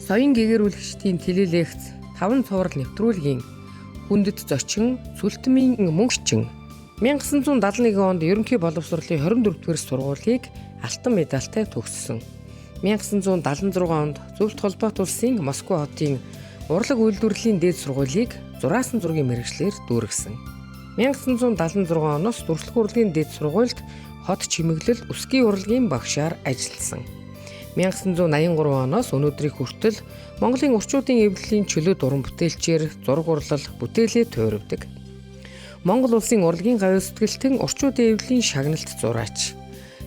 Соён гэгэрүүлэгчдийн телелекц 5 цуврал нэвтрүүлгийн хүндэт зочин Сүлтмийн мөнгөчин 1971 онд ерөнхий боловсролын 24-р сургуулийг алтан медальтай төгссөн. 1976 онд Зөвлөлт холбоот улсын Москва хотын урлаг үйлдвэрлэлийн дээд сургуулийг зураасан зургийн мэргэжлэр дүүргэсэн. 1976 оноос Дүрслэх урлагийн дээд сургуульд хот чимэглэл өсгий урлагийн багшаар ажилласан. 1983 оноос өнөөдрийг хүртэл Монголын урчуудын эвлэлийн чөлөөт уран бүтээлчээр зураг урлал бүтээлээ туйравдаг. Монгол улсын урлагийн гавь сэтгэлтэн урчуудын эвлэлийн шагналт зураач.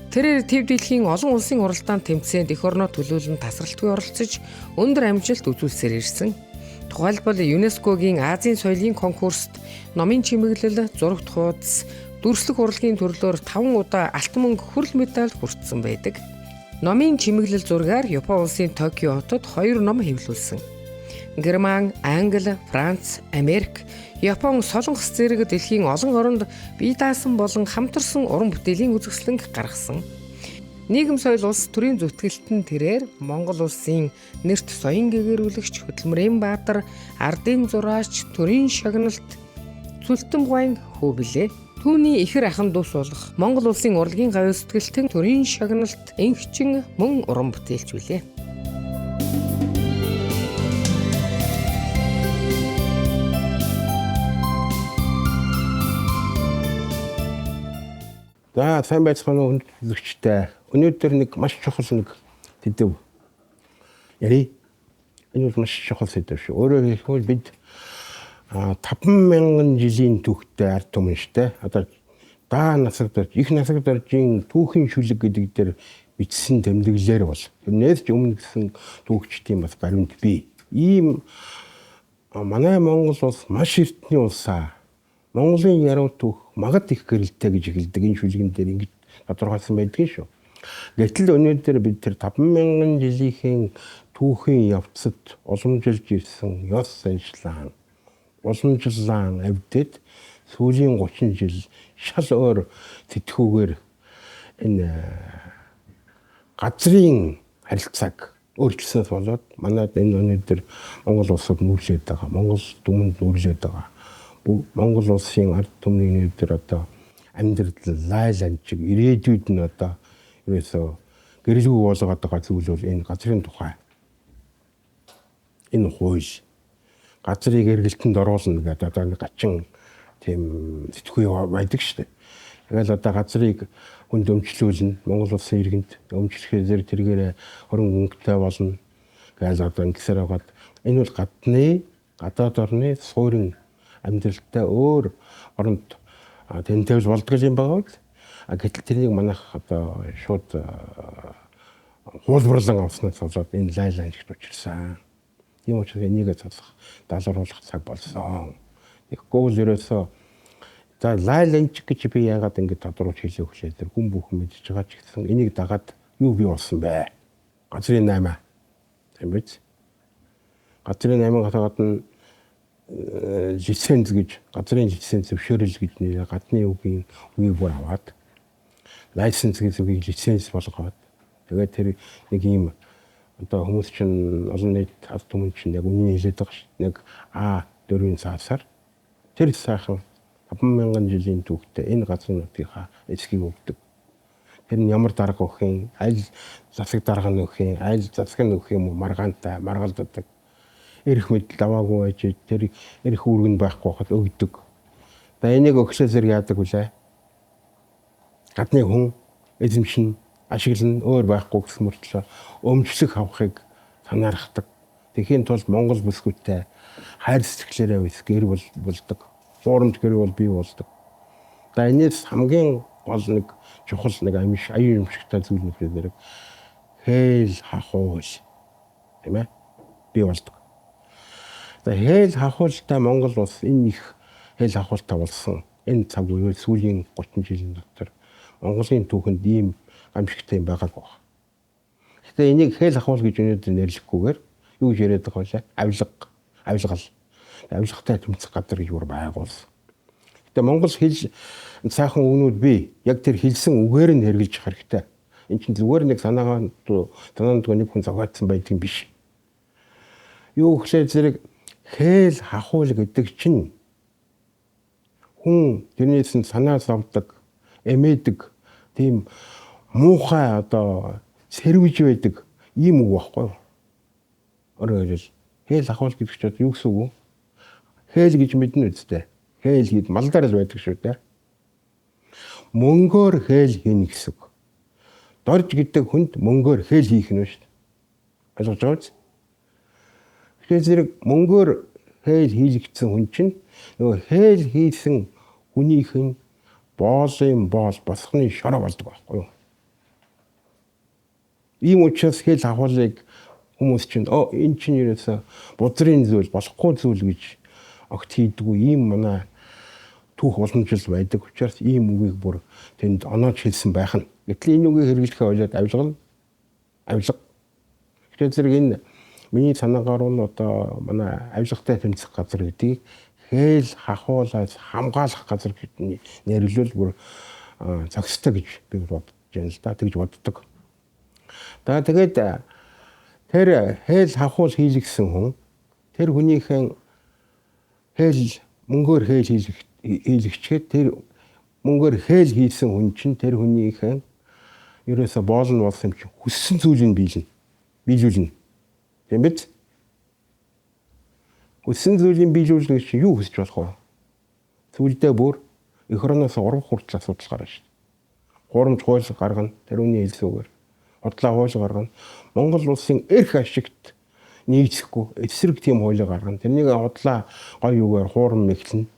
Тэрээр төв дэлхийн олон улсын уралдаанд тэмцээнд эх орноо төлөөлөн тасралтгүй оролцож өндөр амжилт үзүүлсээр ирсэн. Тухайлбал ЮНЕСКОгийн Азийн соёлын конкурст номын чимэглэл, зурагт хуудас, дүрслэх урлагийн төрлөөр 5 удаа алтан мөнгө хүрэл медаль хүртсэн байдаг. Номын чимэглэл зургаар Япон улсын Токио хотод 2 ном хэвлүүлсэн. Герман, Англи, Франц, Америк, Япон, Солонгос зэрэг дэлхийн олон оронд бие даасан болон хамтарсан уран бүтээлийн үзэсгэлэнг гаргасан. Нийгэм соёл улс төрийн зүтгэлтэн тэрээр Монгол улсын нэрт соён гэгэрүүлэгч Хөдөлмөрийн Баатар, ардын зураач, төрийн шагналт Сүлтэн хөөблээ. Түүний ихэр ахын дус болох Монгол улсын урлагийн гавь сэтгэлтэн төрийн шагналт энхчин мөн уран бүтээлч билээ. За сайн байцгаана уу хүндэтгэгчтэй. Өнөөдөр нэг маш чухал нэг сэдв ярий. Энэ бол маш чухал сэдв шүү. Өөрөөр хэлбэл бид 50000 жилийн түүхтэй ард түмэн штэ. Одоо даа насагдарч, их насагдарчийн түүхийн шүлэг гэдэг дээр бичсэн тэмдэглэлээр бол тэрнээс ч өмнө гэсэн түүхчдийн бас баримт бий. Ийм манай Монгол улс маш эртний улсаа Монголын яруу түүх магад их гэрэлтэй гэж хэлдэг энэ шүлгэн дээр ингэж тодорхойлсон байдгийг шүү. Гэтэл өнөөдөр бид тэр 50000 жилийн түүхийн явцад уламжилж ирсэн ёс заншлаан, уламжлалан авдад сүүлийн 30 жил шал өөр сэтгүүгээр энэ газрын харилцааг өөрчилсөнөөс болоод манайд энэ өнөөдөр Монгол улсад нүүрлээд байгаа, Монгол түмэнд нүүрлээд байгаа. Монгол улсын ард түмний өнөөдөр одоо амьдрал лайланчиг ирээдүйд нь одоо ерөөсөө гэрэлгүй болгоод байгаа зүйл бол энэ газрын тухай. Энэ хууль газрыг эргэлтэнд оруулна гэдэг одоо нэг гачин тийм сэтгүү байдаг шүү дээ. Тэгэл одоо газрыг хүнд өмчлүүлнэ. Монгол улсын иргэнд өмчлөхөөр тэргээр хөрөнгө өнгөтэй болно. Гэж одоо ингэсээр байгаад энэ бол гадаад орны суурин амьдралтай өөр оронд тэнцвэрж болдгоо юм байгаа л. Гэтэл тэрнийг манайх одоо шууд хуулбарлан авснаас болоод энэ лайланчд учирсан. Тийм учраас энийг цоцох далруулах цаг болсон. Тэгэхгүй л ерөөсөө за лайланч гэж би яагаад ингэ тодруулж хэлээ хүлээ тэр хүн бүхэн мэдж байгаа ч гэсэн энийг дагаад юу бий болсон бэ? Газрын 8. Тийм биз? Газрын 8 гатаад нь лиценз гэж газрын лиценз зөвшөөрөл гэж нэр гадны үгийн бүр аваад лайсенс гэж үгийг лиценз болгоод тэгээд тэр нэг юм одоо хүмүүс чинь олон нийт ард түмэн чинь яг үнийн хэлээд байгаа шүү. Нэг А4-ийн цаасаар тэр сайхан 50000 жилийн түүхтэй энэ газрын нутгийнхаа эсхийг өгдөг. Тэр нь ямар дарга өгөх юм, аль засаг дарга нь өгөх юм, аль засаг нь өгөх юм маргаантай маргалддаг. Эрх мэдэл аваагүй байж тэр эрх үүрэг нь байхгүй хад өгдөг. За энийг өгсөө зэрэг яадаг вүлээ? Гадны хүн эзэмшин ашиглан өөр байхгүй гэсэн мөртлөө өмчлөх авахыг санаарахдаг. Тэхийн тулд Монгол бүсгүйтэй хайр сэтгэлээрээ бис гэр болдог. Зуурамж гэр бол бий болдог. За энэс хамгийн гол нэг чухал нэг аюун юмшигтай зүйл нөхөр хээл хахуул тийм ээ бий болдог. За хээл хахуултай Монгол улс энэ их хээл хахуултай болсон энэ цаг үеийн сүүлийн 30 жилийн дотор Монголын түүхэнд ийм гамшигтай юм байгаагүй. Гэтэ энийг хээл хахуул гэж өнөөдөр нэрлэхгүйгээр юу гэж яриад байгаа вэ? Авилгатай тэмцэх газар гэж бүр байгуулсан. Гэтэ Монгол хэл сайхан үгнүүд бий. Яг тэр хэлсэн үгээр нь хэрэгжилж явах хэрэгтэй. Энд чинь зүгээр нэг санаанд нэг хүн зохиотсон байдаг юм биш. Юу гэхлээр зэрэг хээл хахуул гэдэг чинь хүн тэрнээс нь санаа зовдөг, эмээдэг, тийм муухай одоо сэрвэж байдаг ийм үг байхгүй юу? Өөрөөр хэлбэл хээл хахуул гэдэг чинь юу гэсэн үг вэ? Хээл гэж мэднэ үстэй. Хээл хэд малдаар л байдаг шүү дээ. Мөнгөөр хээл хийнэ гэсэн үг. Дорж гэдэг хүнд мөнгөөр хээл хийх нь шүү дээ. Ойлгож байгаа биз? Тэгэхээр зэрэг мөнгөөр хээл хийлэгдсэн хүн чинь нөгөө хээл хийсэн хүнийх нь боолын боол босхны шороо болдог байхгүй юу? Ийм учраас хээл хахуулыг хүмүүс чинь энэ чинь ерөөсө бузрын зүйл, болохгүй зүйл гэж огт хийдэггүй ийм манай түүх уламжил байдаг учраас ийм үгийг бүр тэнд оноож хэлсэн байх нь. Гэтэл энэ үгийг хэрэглэхээ ойлоод авилга. Тэгэхээр зэрэг энэ миний санаагаар нь одоо манай авилгатай тэмцэх газар гэдгийг хээл хахуулаас хамгаалах газар гэж нэрлэл бүр зохистой гэж би бодож байна л да. Тэгж боддог. Тэгээд тэр хээл хахуул хийлгсэн хүн тэр хүнийхэн хээл мөнгөөр хээл хийлгчгээд тэр мөнгөөр хээл хийсэн хүн чинь тэр хүнийхэн ерөөсө боолн болсон чинь хүссэн зүйлийг биелүүлнэ. Тийм биз? Хүссэн зүйлийг биелүүлнэ гэж юу хүсэж болох вэ? Зүйлдээ бүр эх ороноос урам хүртэл асуудал гарна шүү дээ. Хурамч хууль гаргана, тэр үний хэлсүүгээр. Худлаа хууль гаргана. Монгол улсын эрх ашигт нийцэхгүй эсрэг тийм хууль гаргана. Тэрнийг худлаа гой юугаар хуурам мэхлэн.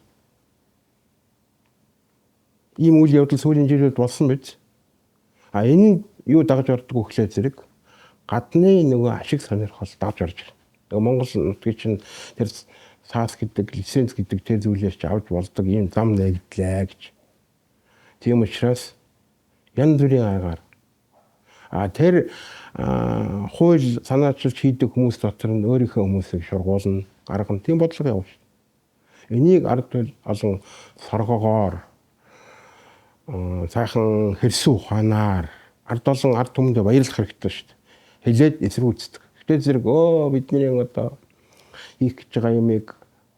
Ийм үйл явдал сүүлийн жилүүд болсон биз? Энэ юу дагж ордог вэ гэхлээр зэрэг гадны нөгөө ашиг сонирхол дагж орж байна. Нөгөө Монгол нутгийн чинь тэр саас гэдэг, лиценз гэдэг тэр зүйлээс ч авч болдог ийм зам нэгдлээ гэж. Тийм учраас янз бүрийн аргаар тэр хууль санаачилж хийдэг хүмүүс дотор нь өөрийнхөө хүмүүсийг шургуулна, гаргана. Тийм бодлого явна шүү дээ. Энийг ард олон соргогоор цаахан хэрсүү ухаанаар ард олон ард түмэнд баярлах хэрэгтэй шүү дээ. Хэлээд эсрүүцдэг. Тэгэхээр зэрэг бидний одоо хийх гэж байгаа юмыг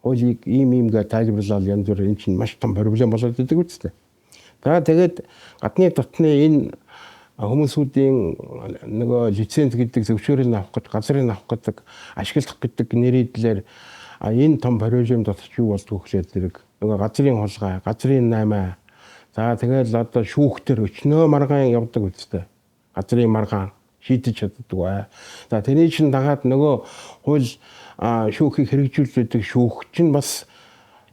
хуулийг ийм гэж тайлбарлал янз бүр энэ чинь маш том проблем болоод идэг үстэй. Тэгээд гадны дотны энэ хүмүүсүүдийн нөгөө лиценз гэдэг зөвшөөрөл авах гэж, газрыг авах гэдэг, ашиглах гэдэг нэрийдлэр энэ том проблем дотор юу болдгоо гэхлээр зэрэг нөгөө газрын хулгай, газрын наймаа. За тэгэл одоо шүүхтэр өчнөө маргаан явдаг үстэй. Газрын маргаан шийдэж чаддаг бай. За тэрний чинь дагаад нөгөө хууль шүүхийг хэрэгжүүлж байдаг шүүх чинь бас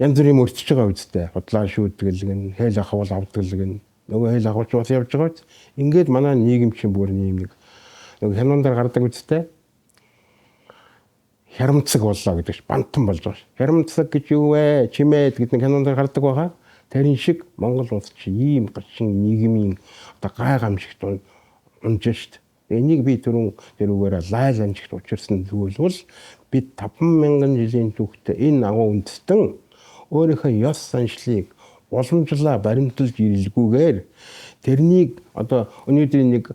янз бүрийн мөрдөж байгаа үстэй. Худлаа шүүдгэлгэн, хээл ахвал авдгэлгэн, нөгөө хээл ахвалч бас явж байгаа үст. Ингээд манай нийгэм чинь бүр нэг нөгөө хянуундар гардаг үстэй. Хярамцаг боллоо гэдэг чинь бантан болж байгаа ш. Хярамцаг гэж юу вэ? Чимээд гэдэг хянуундар гардаг байгаа. Тэрэн шиг Монгол улс чи ийм гачин нийгмийн одоо гай гамшигт унж шít. Энийг би түрүүн тэрүүгээр лайл амжигт учирсан зүйл бол бид 50000 жилийн түүхтэй энэ агуу үндэстэн өөрийнхөө ёс заншлыг уламжлаа баримталж ирэлгүйгээр тэрнийг одоо өнөөдрийн нэг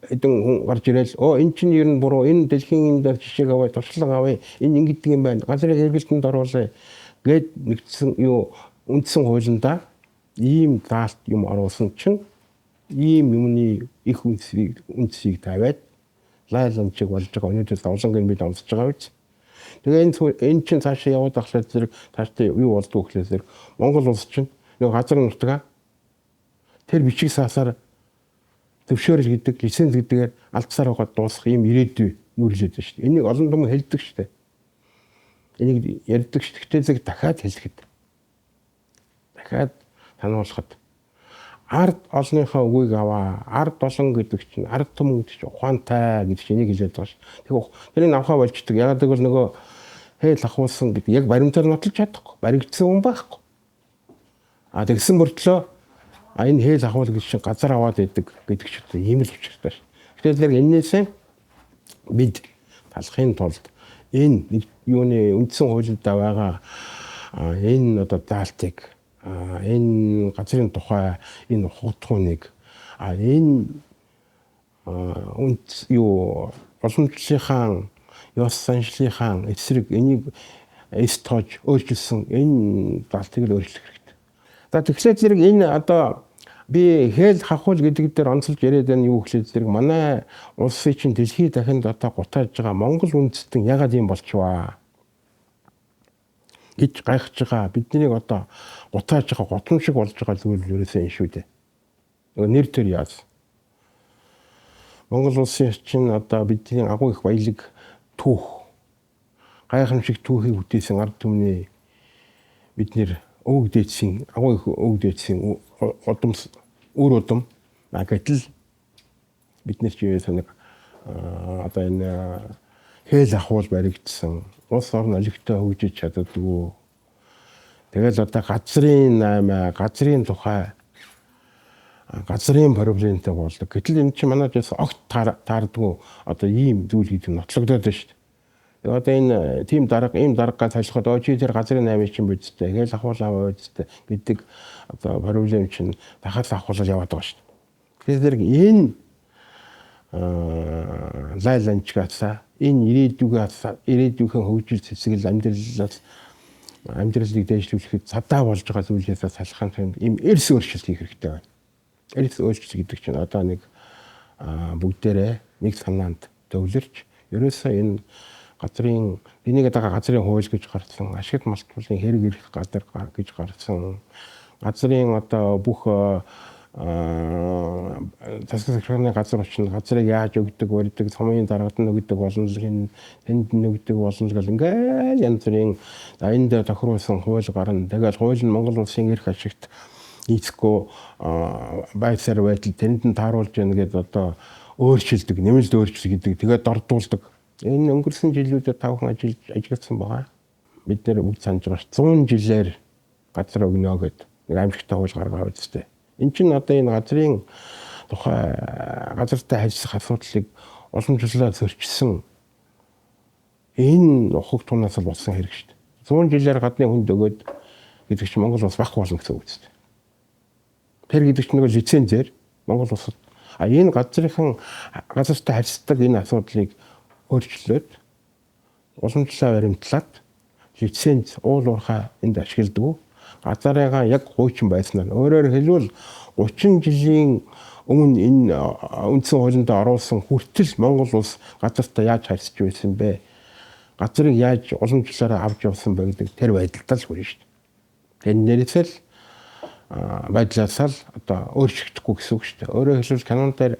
эдэн хүн гарч ирэл энэ чинь ер нь буруу энэ дэлхийн дээр жишээг аваа туршлага авъя энэ ингэдэг юм байна газрын хэрэглэлтэнд оруулъя гэд нэгдсэн юу үндсэн хуулиндаа ийм заалт юм оруулсан чинь ийм юмны их үндсийг тавиад лайланчиг болж байгаа өнөөдөр зовлонгийн бид онцож байгаа биз. Тэгээ энэ чинь цаашаа яваад ахлаар зэрэг цаашдаа юу болдгоо гэхлээр зэрэг Монгол улс чинь нэг газар нутгаа тэр бичиг саасаар зөвшөөрөл гэдэг лиценз гэдгээр алдсаар байгаа дуусах ийм ирээдүй нүрлээд байна шүү дээ. Энийг олон том хэлдэг шүү дээ. Энийг ярьдаг шүү дээ. Тэгтээ дахиад хэлэхэд дахиад сануулхад ард олонныхоо үгийг аваа. Ард олон гэдэг чинь ард түмэн гэдэг чинь ухаантай гэдэг чинь энийг хэлээд байгаа ш. Тэгээ тэрийг авахаа болчдөг. Ягаад гэвэл нөгөө хээл ахуулсан гэдэг яг баримтаар нотолж чадахгүй. Баригдсан хүн байхгүй. Тэгсэн мөртлөө энэ хээл ахуул гэж чинь газар аваад идэг гэдэг ч үгүй ийм л учиртай ш. Тэгэхээр энээсээ бид талахын тулд энэ нэг юуны үндсэн хуулиудаа байгаа энэ одоо даалтыг энэ газрын тухай энэ хутгууныг энэ юу боломжлынхаа ёс заншлынхаа эсрэг энийг эс тоож өөрчилсөн энэ далтыг л өөрчлөх хэрэгтэй. За тэгэхээр зэрэг энэ одоо би хэл хахуул гэдэг дээр онцолж яриад байна юу гэхлээр зэрэг манай улсын чинь дэлхийд дахинд одоо гутааж байгаа Монгол үндэстэн ягаад юм болчихваа гэж гайхаж байгаа. Биднийг одоо гутааж байгаа готом шиг болж байгаа зүйл ерөөсөө энэ шүү дээ. Нөгөө нэр төр яас. Монгол улсын чинь одоо бидний агуу их баялаг түүх гайхамшиг түүхийг бүтээсэн ард түмний бид нэр өвгдээдсэн агуу их өвгдээдсэн үр удам гэтэл бид нар чи нэг одоо энэ хэл ахуул баригдсан улс орн олигтой хөгжиж чаддаггүй. Тэгэл одоо газрын 8 газрын тухай газрын проблемтэй болдог. Гэтэл энэ чинь манайд бас огт таардгүй одоо ийм зүйл гэдэг нь нотлогдоод байна шүү дээ. Одоо энэ тийм дарга ийм даргагаа солиход чи тэр газрын 8 чинь бидтэй хэл ахуул аваа бидтэй гэдэг одоо проблем чинь дахиад ахуулаад яваад байгаа шүү дээ. Тэгэхээр энэ лайланчгаасаа энэ ирээдүйн хөгжил цэцгэл амьдралыг дэвшлүүлэхэд цадаа болж байгаа зүйлээс салахын тулд ийм эрс өөрчлөлт хийх хэрэгтэй байна. Эрс өөрчлөлт гэдэг чинь одоо нэг бүгдээрээ нэг санаанд төвлөрч ерөөсөө энэ газрын энийг одоо газрын хууль гэж гарсан, ашигт малтуулын хэрэг ирэх газар гэж гарсан, газрын одоо бүх засгийн газар учраас газрыг яаж өгдөг, барьдаг, цомын дарагт нь өгдөг боломжийг тэнд нөгдөг боломжийг ингээл янз бүрийн энэ дээр тохируулсан хууль гарна. Тэгээд хууль нь Монгол улсын эрх ашигт нийцэхгүй байсаар байтал тэнд нь тааруулж яана гэдээ одоо өөрчилдөг, нэмэлт өөрчлөлт гэдэг тэгээд дордуулдаг. Энэ өнгөрсөн жилүүдэд 5 хүн ажилласан байгаа. Бид нэр үг санаж байгаа 100 жилээр газар өгнө гэдэг нэг амжилттай хууль гаргаад үзтээ. Энд чинь одоо энэ газрын тухай газартай харьцах асуудлыг уламжлалаар зөрчсөн энэ ухаг тунаас л болсон хэрэг шүү дээ. 100 жилээр гадны хүнд өгөөд гэдэг чинь Монгол улс багх болно гэсэн үг шүү дээ. Тэр гэдэг чинь нэг лицензээр Монгол улсад энэ газрынхан газартай харьцдаг энэ асуудлыг өөрчлөөд уламжлалаар баримтлаад лиценз уул уурхай энд ашигладаг. Газарыгаа яг хуучин байснаар өөрөөр хэлбэл 30 жилийн өмнө энэ үндсэн хуулинд оруулсан хүртэл Монгол улс газартай яаж харьцаж байсан бэ? Газрыг яаж уламжлалаараа авч явсан бэ гэдэг тэр байдалтай л хүрнэ шүү дээ. Тэр нэрсэл байдлаасаа л одоо өөрчлөгдөхгүй гэсэн үг шүү дээ. Өөрөөр хэлбэл канон дээр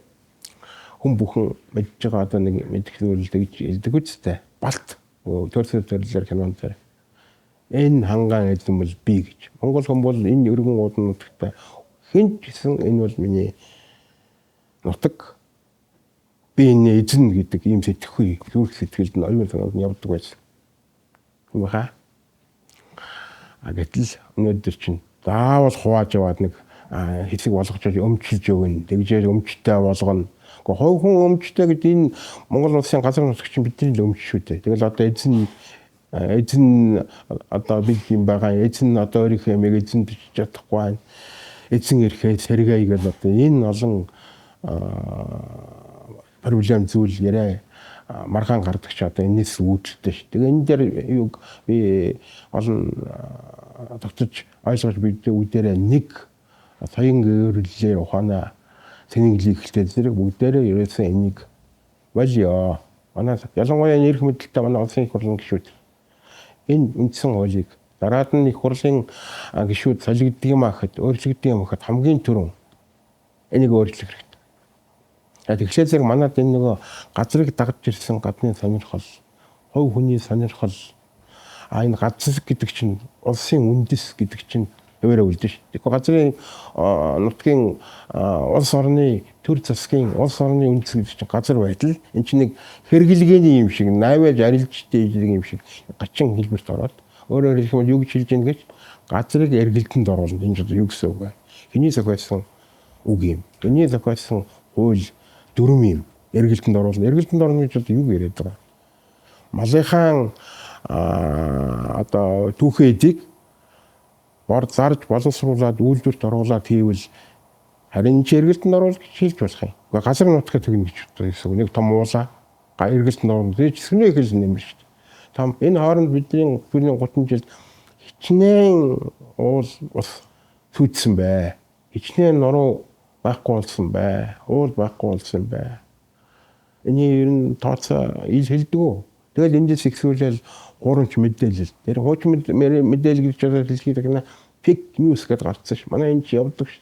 хүн бүхэн мэдж байгаа одоо нэг мэдэх зүйл гэж хэлдэг үстэй. Балт төрөлөөр канон дээр энэ хангаан эзэн бол би гэж. Монгол хүн бол энэ өргөн уудын нутагта хэн ч гэсэн энэ бол миний нутаг. Би энэ эзэн гэдэг ийм сэтгэхүй зүрх сэтгэлд нь оюун санаанд нь явдаг байсан. Юм хаа. Гэтэл өнөөдөр чинь заавал хувааж яваад нэг хэсэг болгож өмчилж өгнө. Тэгжээ өмчтэй болгоно. Гэхдээ хүн өмчтэй гэдэг энэ Монгол улсын газар нутаг чинь бидний л өмч шүү дээ. Тэгэл одоо эзэн одоо бид юм байгаа эзэн одоо өөрийнхөө ямиг эзэн бич чадахгүй байна. Эзэн ирэхэд сэргээе гэж одоо энэ олон проблем зүйл яриа маргаан гардаг ч одоо энэс үүдэлтэй шүү. Тэгээ энэ дээр юуг би олон тогтож ойлгож бидээ үүдээрээ нэг соён гэрэлээ ухаана сэнгэлийг хэлтэй зэрэг бүгдээрээ ерөөсөн энийг болёо. Манай ялангуяа нэрх мэдлэлтэй манай улсын их хурлын гишүүд энэ үндсэн хуулийг дараад нь их хурлын гишүүд солигддог юм ахад өөрчлөгддөг юм ахад хамгийн түрүүн энийг өөрчлөх хэрэгтэй. Тэгэхээр зэрэг манад энэ нөгөө газрыг дагж ирсэн гадны сонирхол, хувь хүний сонирхол энэ газар гэдэг чинь улсын үндэс гэдэг чинь хэвээрээ үлдэн шүү. Тэгэхээр газрын нутгийн улс орны төр засгийн улс орны үндэс гэдэг чинь газар байтал энэ чинь нэг хэрэглгээний юм шиг навэж арилж дийдэг юм шиг гачин хэлбэрт ороод өөрөөр хэлбэл юу гэж хэлж ийн гэж газрыг эргэлтэнд оруулна. Энэ юу гэсэн үг вэ? Хэний зохиосон үг юм. Хэний зохиосон хууль дүрм юм. Эргэлтэнд оруулна. Эргэлтэнд орно гэж юу яриад байгаа? Малынхаа одоо түүхэн эдийг бор зарж боловсруулад үйлдвэрт оруулаад хийвэл харин энэ эргэлтэнд оруулах гэж хэлж болох юм. Газар нутгаа төгнө гэж бодсон. Нэг том уулаа эргэлт нуурна. Тэгээд хэсгний хэл нэмэр шүү дээ. Том энэ хооронд бидний 30 жилд хичнээн уул ус сүйдсэн бай. Хичнээн нуруу байхгүй болсон бай. Уул байхгүй болсон бай. Энийг ер нь тооцоо ил хэлдэг. Тэгэл эндээс ихсүүлэл хуурамч мэдээлэл. Тэр хуучин мэдээлэл гэж хэлхийд гэнэ fake news гэдэг гарцсан ш. Манай энэ чи явдаг ш.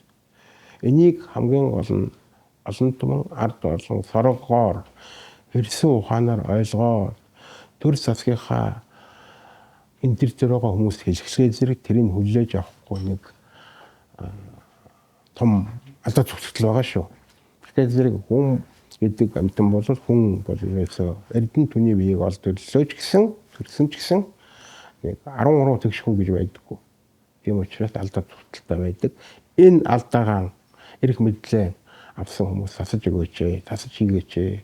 Энийг хамгийн гол нь олон түмэн ард олон соргоор хэрсэн ухаанаар ойлгоод төр засгийнхаа энэ төр байгаа хүмүүс хэлхсээ зэрэг тэрийг хүлээж авахгүй нэг том алдаа зүтгэл байгаа шүү. Тэгэхээр зэрэг хүн гэдэг амтан бол хүн бол ерөөсөө эрдэнэ түүний биеийг олд төлөөч гэсэн төрсөн ч гэсэн нэг 13 тэгш хүн гэж байдаггүй. Тийм учраас алдаа зүтгэлтэй байдаг. Энэ алдаагаа эрх мэдлээ авсан хүмүүс тасаж өгөөч, тасаж хийгээч.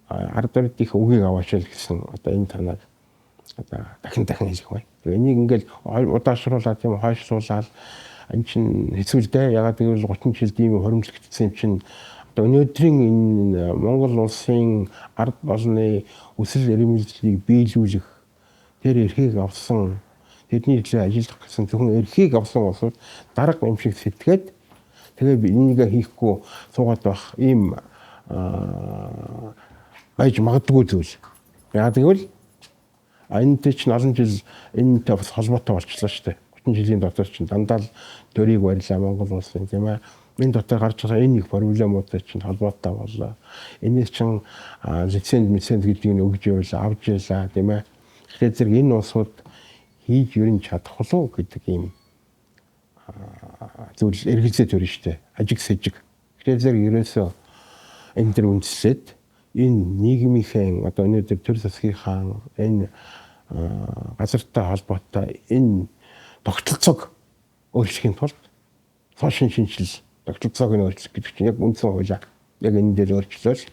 Ард ирд их үгийг аваач л гэсэн одоо энэ танаад одоо дахин хэлэх бай. Тэгээ энийг ингээл удаашруулаад тийм хойшлуулаад энэ чинь хэцүү л дээ. Ягаад гэвэл 30 жилд ийм хоримжлогдсон юм чинь одоо өнөөдрийн энэ Монгол улсын ард олонны өсөл эрмэлзлийг биелүүлэх тэр эрхийг авсан тэдний төлөө ажиллах гэсэн зөвхөн эрхийг авсан улсууд дарга юм шиг сэтгэхэд тэгээ энийг хийхгүй суугаад байх ийм байж магадгүй зүйл. Яагаад гэвэл энэтэй чинь олон жил энэтэй бас холбоотой болчихлоо шүү дээ. 30 жилийн дотор чинь дандаа л төрийг барьлаа Монгол улсын тийм ээ. Энэ дотор гарч байгаа энэ их проблемуудтай чинь холбоотой боллоо. Энэс чинь лиценз гэдгийг нь өгж явуулаа, авч ялаа тийм ээ. Тэгэхээр зэрэг энэ улсууд хийж ерөн чадах болов гэдэг ийм зүйл эргэлзээ төрнө шүү дээ. Ажиг сэжиг. Тэгэхээр зэрэг ерөөсөө энэ төр үндэслээд энэ нийгмийнхээ одоо өнөөдөр төр засгийнхаа энэ газартай холбоотой энэ тогтолцоог өөрчлөхийн тулд цаашин шинжил тогтолцоог нь өөрчлөх гэдэг чинь яг үндсэн хуулиа яг энэ дээр өөрчлөөл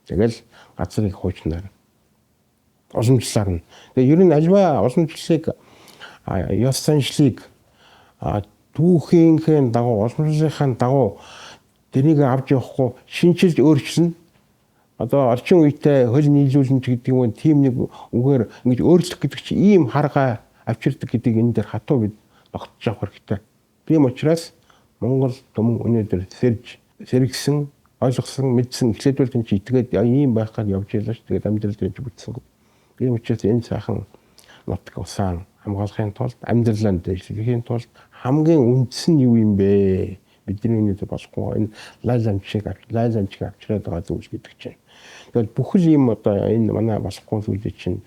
тэгэл газрыг хуучнаар уламжлаар нь. Тэгээ ер нь альва уламжлалыг ёс заншлыг түүхийнхээ дагуу уламжлалынхаа дагуу тэрийг авч явахгүй шинжилж өөрчлөн одоо орчин үетэй хөл нийлүүлнэ гэдэг юм тийм нэг үгээр ингэж өөрчлөх гэдэг чинь ийм харгаа авчирдаг гэдгийг энэ дээр хатуу бид тогтож авах хэрэгтэй. Тийм учраас Монгол түмэн өнөөдөр сэргсэн, ойлгосон, мэдсэн эхлээд бол энэ итгээд ийм байх гад явж ялаа ш. Тэгээд амьдрал дээр бүтсэнгүй. Тийм учраас энэ сайхан нутаг усаан хамгаалахын тулд амьдралаа дэвшүүлэхийн тулд хамгийн үндсэн нь юу юм бэ? Бидний өнөөдөр болохгүй энэ лайланчиг авчираад байгаа зүйл гэдэг чинь. Тэгэл бүхэл юм одоо энэ манай болохгүй зүйлүүд чинь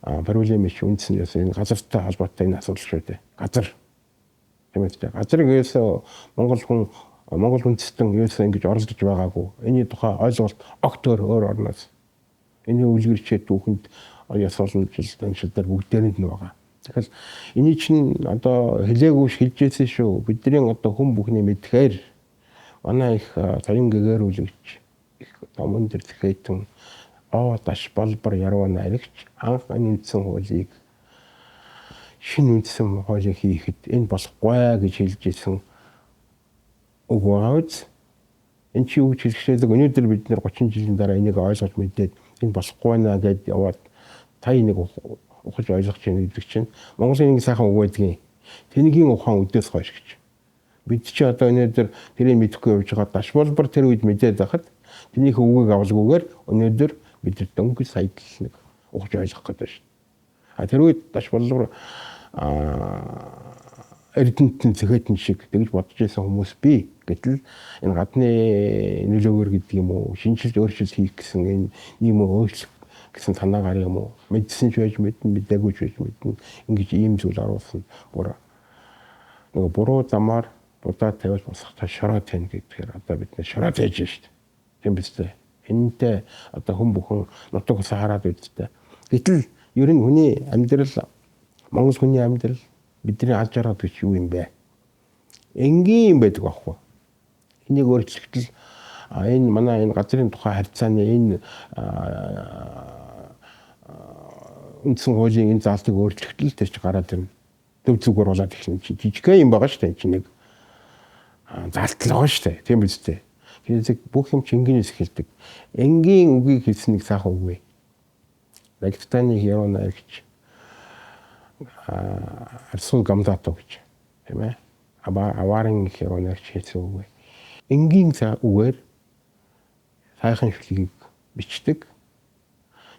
проблем их үндсэн энэ газартай холбоотой энэ асуудал шүү дээ. Газар. Тийм үү? Газрыг ерөөсөө Монгол үндэстэн ерөөсөө ингэж оролдож байгаагүй. Энийний тухай ойлголт огт өөр орноос. Энийг үлгэрчээд түүхэнд яс олон жилдээ бүгдээрэнд нь байгаа. Тэгэхээр эний чинь одоо хэлээгүй хэлжээсэн шүү. Бидний одоо хүн бүхний мэдхээр манай их таян гэгэрүүлэгч их томон дээр зэхэтэн даш болбор яруу найрагч анх үндсэн хуулийг шинэ үндсэн хуулийг хийхэд энэ болохгүй гэж хэлжсэн үг байгаа үз. Энэ чи үг хэлчихлээ өнөөдөр бид нэр 30 жилийн дараа энийг ойлгож мэдээд энэ болохгүй наа гэдээ яваад та энийг ухаж ойлгож байна гэдэг чинь Монголын нэг сайхан үг байдгийн тэнгийн ухаан өдөөс хойш гэж. Бид чи одоо өнөөдөр тэрийг мэдэхгүй явж байгаа даш болбор тэр үед мэдээд байхад тэрнийх үгийг авалгүйгээр өнөөдөр бид дөнгөж сайдл нэг ухаж ойлгох гэдэг шүү. Тэр үед даш болбор эрдэнтэн зэхэтэн шиг тэгж бодож байсан хүмүүс бий. Гэтэл энэ гадны нөлөөгөр гэдэг юм уу шинжилж өөрчлөлт хийх гэсэн энэ ийм өөрчлөлт гэсэн танаагаар юм уу мэдсэн ч байж мэднэ мэдээгүй ч байж мэднэ ингэж ийм зүйл оруулсан бүр нэг буруу замаар будаа тавьж босгохтой шороод тань гэдгээр одоо бид нэ шороод хийж штт тийм биз дээ энэтэй одоо хүн бүхэн нутаг усаа хараад үзтээ гэтэл ер нь хүний амьдрал Монгол хүний амьдрал бидний алж араад гэж юу юм бэ энгийн юм байдаг байхгүй энийг өөрчлөлтөл энэ манай энэ газрын тухай харьцааны энэ үндсэн хуулийн энэ заалтыг өөрчлөлтөл тэр чи гараад ирнэ. Төв зүгээр болоод ихнэ чи жижигхэн юм байгаа шүү дээ. Чи нэг заалт л байгаа шүү дээ. Тийм биз дээ. физик бүх юм чи энгийнээс эхэлдэг. Энгийн үгийг хэлснийг сайхан үгүй. Дагестаны херона гэж Арсул Гамзатов гэж тийм ээ. Аварын херона гэж хэлсэн үгүй. Энгийн үгээр сайхан шүлгийг бичдэг.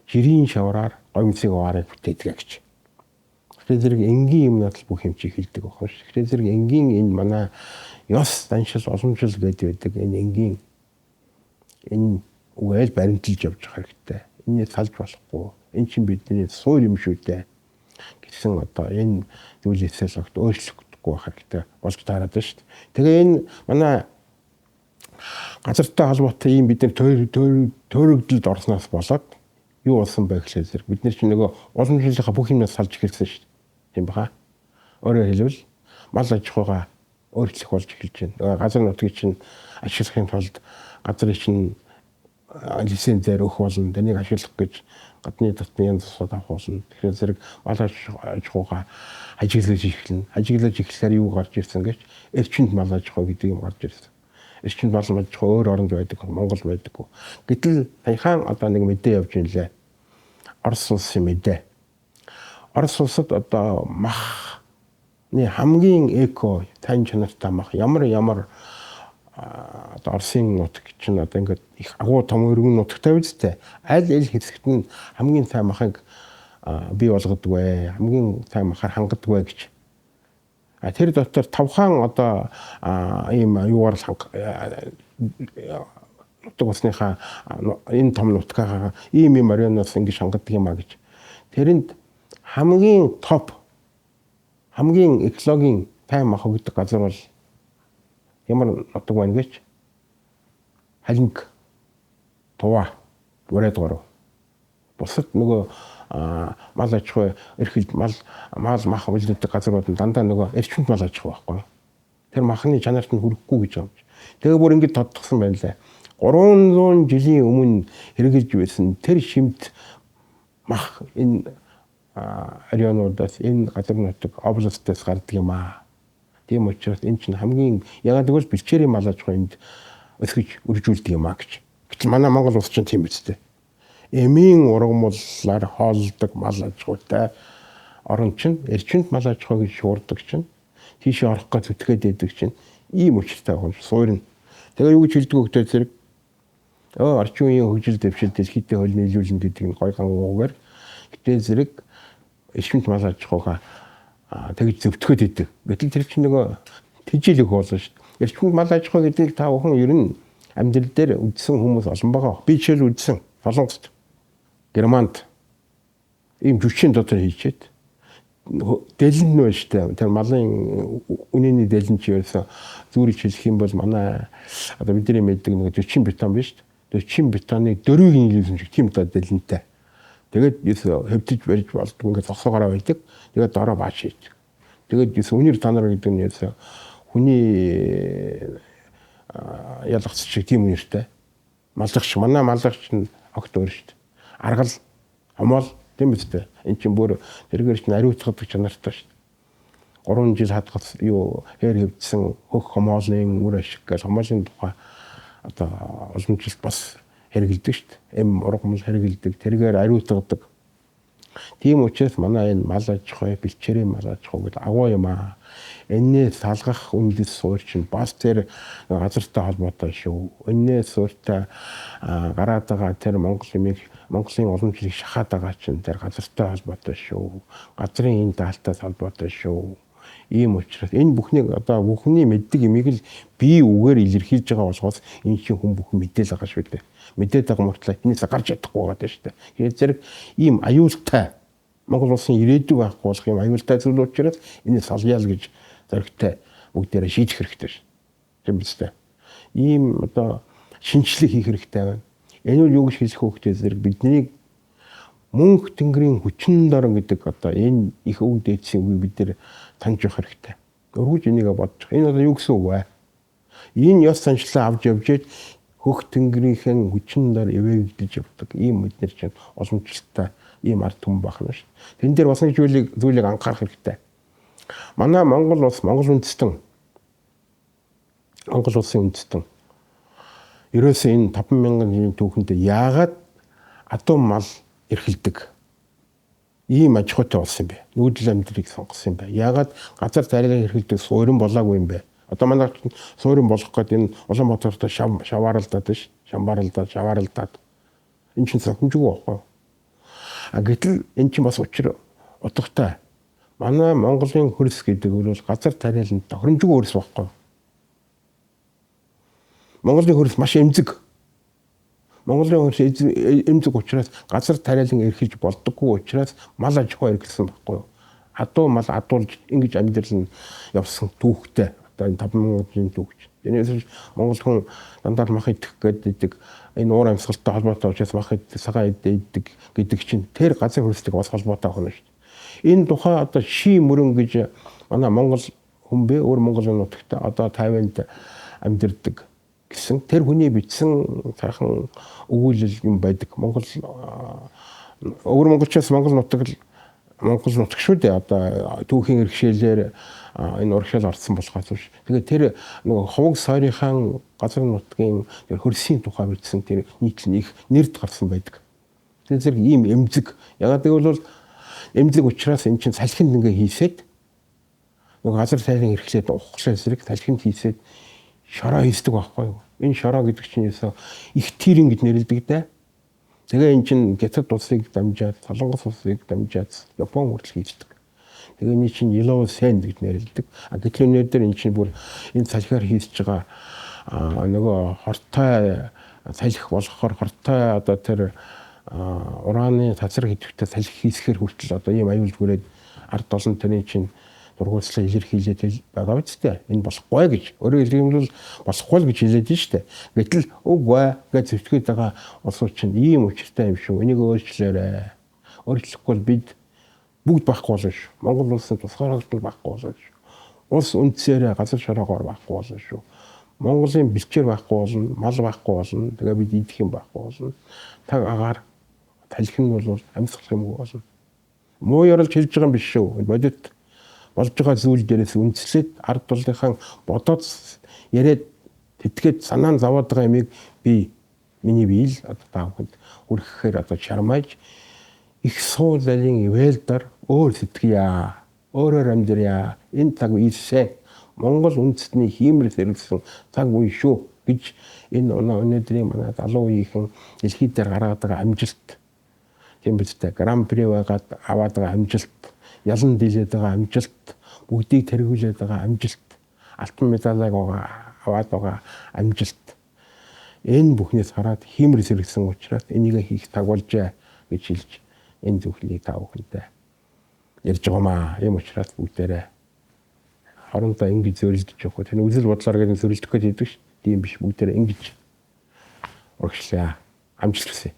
Жирийн шавраар гомцыг аваарыг бүтээдэг гэж. Тэгэхээр зэрэг энгийн юмнууд л бүх юм чи хэлдэг байна шүү. Тэгэхээр зэрэг энгийн энэ манай ёс заншил уламжил гэдэг энэ энгийн энэ үгээр баримталж явж байгаа хэрэгтэй. Энэс салж болохгүй. Энэ чинь бидний суур юм шүү дээ гэсэн одоо энэ зүйлээсээ л өөрчлөгдөхгүй байх хэрэгтэй болж таарад байна шүү. Тэгээ энэ манай газартай холбоотой ийм бид нар төрөгдөлд орсноос болоод юу болсон бэ гэхээр бид нар чинь нөгөө уламжлалынхаа бүх юмнаас салж эхэлсэн шүү. Тийм баха. Өөрөөр хэлбэл мал аж ахуйгаа өөрчлөх болж эхэлж байна. Нөгөө газар нутгийг чинь ашиглахын тулд газрыг чинь лицензээр өгөх болно. Тэнийг ашиглах гэж гадны дотны янз бусад авах болно. Тэгэхээр зэрэг мал аж ахуйгаа ажиглаж эхэлнэ. Ажиглаж эхлэхээр юу гарч ирсэн гэж эрчимд мал аж ахуй гэдэг юм гарч ирсэн. Эрчимд мал аж ахуй өөр оронд байдаг, Монгол байдаггүй. Гэтэл саяхан одоо нэг мэдээ явж инлээ. Орос улсын мэдээ. Орос улсад одоо махны хамгийн эко тань чанартай мах ямар одоо Оросын нутаг чинь одоо ингээд их агуу том өргөн нутагтай үстэй. Аль хэсэгт нь хамгийн сайн махыг бий болгодог вэ? Хамгийн сайн махаар хангадаг вэ гэж. Тэр дотор тавхан одоо ийм юугаар нутаг усныхаа энэ том нутгаа ийм марионоос ингэж хангадаг юм а гэж. Тэрэнд хамгийн топ хамгийн экологийн тайм мах өгдөг газар бол ямар нутаг байна гэж Халинг Тува Бүрээд гурав. Бусад нөгөө мал аж ахуй эрхэлж мал мах үйлдвэрлэдэг газрууд нь дандаа нөгөө эрчимд мал аж ахуй байхгүй. Тэр махны чанарт нь хүрэхгүй гэж байгаа юм. Тэгээ бүр ингэж тодтогсон байна лээ. 300 жилийн өмнө хэрэгжилж байсан тэр шимт мах энэ районуудаас энэ газар нутаг областаас гардаг юм аа. Тийм учраас энэ чинь хамгийн ягаад гэвэл бэлчээрийн мал аж ахуй энд өсгөж үржүүлдэг юм аа гэж. Гэтэл манай Монгол улс чинь тийм үстэй. Эмийн ургамлаар хооллдог мал аж ахуйтай орон чинь эрчимд мал аж ахуй гэж шуурдаг чинь тийшээ орох гэж зүтгээд идэг чинь ийм учиртай байгаа юм суурна. Тэгээ юу гэж хэлдэг вэ гэхээр зэрэг орчин үеийн хөгжил дэвшил дэлхийдээ хөл нийлүүлнэ гэдэг нь гой гангуугаар гэтээ зэрэг эрчимд мал аж ахуйгаа тэгж зөвтгөхөд идэг. Гэтэл тэр чинь нөгөө тэжээлэг болно шүү дээ. Эрчимд мал аж ахуй гэдэг та бүхэн ер нь амьдрал дээр үдсэн хүмүүс олон байгаа. Би жишээл үдсэн Солонгост, Германд ийм жүчийн дотор хийчихэд дэлэн нь байна шүү дээ. Тэр малын үнэний дэлэн чи ерөөсө зүрийг хэлэх юм бол манай одоо бидний мэддэг нэг 40 бетон биш шүү дээ. 40 бетоныг дөрвийг нийлүүлсэн шиг тийм одоо дэлэнтэй. Тэгээд ерөөсө хөвдөж барьж болдгоо ингээд зогсоогоороо байдаг. Тэгээд дороо бааш хийж. Тэгээд ерөөсө үнэр танаар гэдэг нь ерөөсө хүний ялгц шиг тийм үнэртэй. Маллагч манай маллагч нь огт өөр шүү дээ. Аргал хомоол тийм үстэй. Энд чинь бүр тэргээр чинь ариутгадаг чанартай шүү дээ. 3 жил хадгалс юу хээр хөвдсөн хөх хомоолын үр ашиг гэж хомоолын тухай одоо уламжлалт бас хэрэгэлдэг шүү дээ. Эм ургамал хэрэгэлдэг, тэргээр ариутгадаг. Тийм учраас манай энэ мал аж ахуй, бэлчээрийн мал аж ахуй гэдэг агуу юм аа. Энээс салгах үндэс суур чинь бас тэр газартай холбоотой шүү. Энээс суурьтай гараад байгаа тэр Монголын уламжлалыг шахаад байгаа чинь тэр газартай холбоотой шүү. Газрын энэ даалтаас холбоотой шүү. Ийм учраас энэ бүхнийг одоо бүхний мэддэг имийг л бие үгээр илэрхийлж байгаа болохоос энэ чинь хүн бүхэн мэдээл байгаа шүү дээ. Мэдээд байгаа мөртлөө энэс гарч чадахгүй байгаа шүү дээ. Тэгэхээр зэрэг ийм аюултай Монгол улсын ирээдүйг авах болох юм аюултай зүйл учраас энэс салъяал гэж зоригтой бүгдээрээ шийдэх хэрэгтэй шүү. Тийм үстэй. Ийм одоо шинжилгээ хийх хэрэгтэй байна. Энэ нь юу гэж хэлэх вэ гэхээр зэрэг бидний мөнх тэнгэрийн хүчин дорн гэдэг одоо энэ их өг дээдсийн үгийг бид нэр таньж явах хэрэгтэй. Өргөж энийг бодож. Энэ одоо юу гэсэн үг вэ? Энэ ёс заншлаа авч явжээд хөх тэнгэрийн хүчин дор эвээгдэж явдаг. Ийм бид нар чинь уламжлалтай ийм ард түмэн бахна шүү. Тэн дээр бас нэг зүйлийг анхаарах хэрэгтэй. Манай Монгол улс Монгол үндэстэн Монгол улсын үндэстэн ерөөсөө энэ 5,000 жилийн түүхэнд яагаад адуу мал эрхэлдэг ийм аж ахуйтай болсон юм бэ? Нүүдэл амьдралыг сонгосон юм бэ? Яагаад газар тариалан эрхэлдэг суурин болоогүй юм бэ? Одоо манай суурин болох гээд энэ Улаанбаатарт шавааралдаад ш. Шавааралдаад. Энэ чинь сохимжгүй байхгүй. А гэтэл энэ чинь бас учир утгатай. Манай Монголын хөрс гэдэг бол газар тариалан тохиромжгүй хөрс байхгүй. Монголын хөрс маш эмзэг. Монголын хөрс эмзэг учраас газар тариалан эрхэлж болдоггүй учраас мал аж ахуй эрхэлсэн байхгүй юу? Адуу мал адуулж ингэж амьдрал нь явсан түүхтэй. Одоо энэ 5,000 жилийн түүхч. Тэрнээс Монгол хүн дандаа мах идэх гэдэг энэ уур амьсгалтай холбоотой учраас мах идэх, цагаан идэх гэдэг чинь тэр газар хөрстэй бас холбоотой байна шүү дээ. Энэ тухай одоо ший мөрөн гэж манай Монгол хүн бэ? Өөр Монголын нутагт одоо Тайванд амьдардаг гэсэн тэр хүний бичсэн сайхан өгүүлэл юм байдаг. Монгол өөр монголчаас Монгол нутаг шүү дээ. Одоо түүхийн иргэшээлээр энэ урагшаал орсон болохоос биш. Тэгээд тэр нөгөө ховог сойрынхаа газар нутгийн тэр хөрсийн тухай бичсэн тэр нийтлэл их нэрд гарсан байдаг. Тэгээд зэрэг ийм эмзэг. Ягаад гэвэл эмзэг учраас эн чинь салхинд ингээ хийсээд нөгөө газар тайрын эрхлээд ухахлаа зэрэг салхинд хийсээд шороо хийсдэг байхгүй юу? Энэ шороо гэдэг чинь их тирэн гэж нэрлэдэг дээ. Тэгээ эн чинь Гятад улсыг дамжаад, Солонгос улсыг дамжаад Япон хүртэл хийдэг. Тэгээ энэ чинь Yellow Sand гэж нэрлэдэг. А гэтэл энэ дээр эн чинь бүр энэ салхиар хийсэж байгаа нөгөө хортой салхи болохоор хортой одоо тэр ураны тазар хэдвэхтэй салхи хийсгээр хүртэл одоо ийм аюул бүрээд ард олон тэрийн чинь дургуутслаа илэрхийлээд байгаа биз дээ. Энэ болохгүй гэж. Өөрөөр хэлбэл болохгүй л гэж хэлээд нь шүү дээ. Гэтэл үгүй гэж зөвтгөөд байгаа улсууд чинь ийм учиртай юм шүү. Энийг өөрчлөөрэй. Өөрчлөхгүй бид бүгд байхгүй болно шүү. Монгол улсын тусгаархагтал байхгүй болно шүү. Улс үндсээрээ газар шороогоор байхгүй болно шүү. Монголын бэлчээр байхгүй болно, мал байхгүй болно. Тэгээ бид идэх юм байхгүй болно. Таг агаар талхин нь бол амьсгах юмгүй болно. Муу ярилж хэлж байгаа юм биш шүү. Бодит болж байгаа зүйл дээрээс үндэслээд ард түмнийхэн бодоод яриад тэтгээд санаа нь зовоод байгаа юмыг миний бие л одоо таахад хүрхэхээр одоо чармааж их сул залын ивэлдэр өөр сэтгэя өөрөөр амьдрья энэ цаг ийсэ Монгол үндэстний хиймэл зэрэгсэн цаг үе шүү гэж энэ өнөөдрийн манай залуу үеийнхэн дэлхийд дээр гаргаад байгаа амжилт тийм биз дээ гран при байгаад аваад байгаа амжилт ялан дийлээд байгаа амжилт, бүгдийг тэргүүлээд байгаа амжилт, алтан медалийг аваад байгаа амжилт. Энэ бүхнээс хараад хиймэр зэрэгсэн учраас энийг хийх тагуулжээ гэж хэлж энэ зөвхнийг та бүхэнтэй ярьж байгаамаа. Ийм учраас бүгдээрээ хоорондоо ингэж зөрилдөж явах. Тэр үзэл бодлоор гэж зөрилдөх гэж хэлдэг шүү. Тийм биш бүгдээрээ ингэж урагшлаа. Амжилт хүсье.